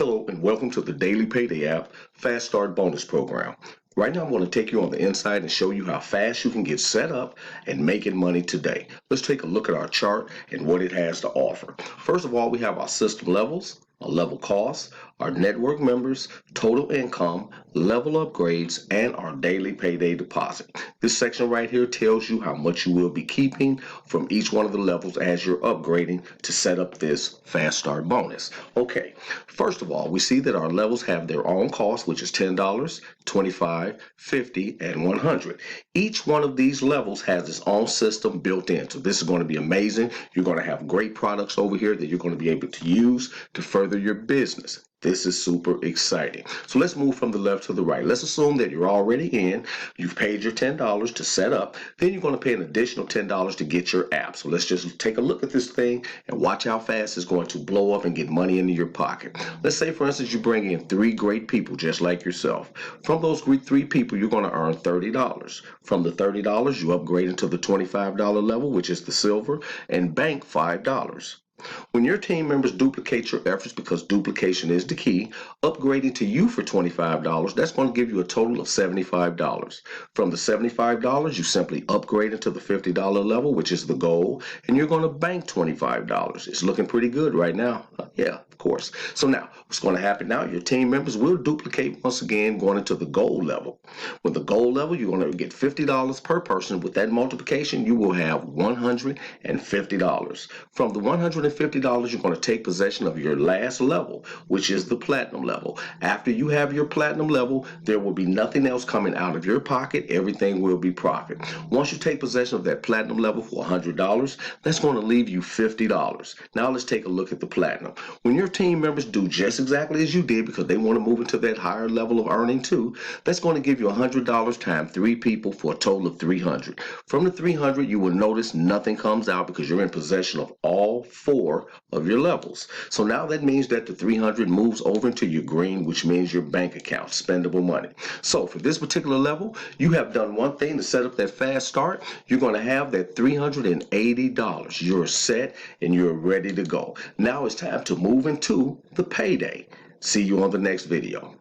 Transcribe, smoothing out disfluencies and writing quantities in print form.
Hello and welcome to the Daily Payday app Fast Start Bonus Program. Right now I'm going to take you on the inside and show you how fast you can get set up and making money today. Let's take a look at our chart and what it has to offer. First of all, we have our system levels, our level costs, our network members, total income, level upgrades, and our daily payday deposit. This section right here tells you how much you will be keeping from each one of the levels as you're upgrading to set up this fast start bonus. Okay, first of all, we see that our levels have their own cost, which is $10, $25, $50, and $100. Each one of these levels has its own system built in. So this is going to be amazing. You're going to have great products over here that you're going to be able to use to further your business. This is super exciting. So let's move from the left to the right. Let's assume that you're already in. You've paid your $10 to set up. Then you're going to pay an additional $10 to get your app. So let's just take a look at this thing and watch how fast it's going to blow up and get money into your pocket. Let's say, for instance, you bring in 3 great people just like yourself. From those 3 people, you're going to earn $30. From the $30, you upgrade into the $25 level, which is the silver, and bank $5. When your team members duplicate your efforts, because duplication is the key, upgrading to you for $25, that's going to give you a total of $75. From the $75, you simply upgrade into the $50 level, which is the goal, and you're going to bank $25. It's looking pretty good right now. Yeah, of course. So now, what's going to happen now? Your team members will duplicate once again going into the gold level. With the gold level, you're going to get $50 per person. With that multiplication, you will have $150. From the $150, you're going to take possession of your last level, which is the platinum level. After you have your platinum level, there will be nothing else coming out of your pocket. Everything will be profit. Once you take possession of that platinum level for $100, that's going to leave you $50. Now let's take a look at the platinum. When your team members do just exactly as you did, because they want to move into that higher level of earning too, that's going to give you $100 times 3 people for a total of $300. From the $300, you will notice nothing comes out because you're in possession of all 4 of your levels. So now that means that the $300 moves over into your green, which means your bank account, spendable money. So for this particular level, you have done one thing to set up that fast start. You're going to have that $380. You're set and you're ready to go. Now it's time to move into the payday. See you on the next video.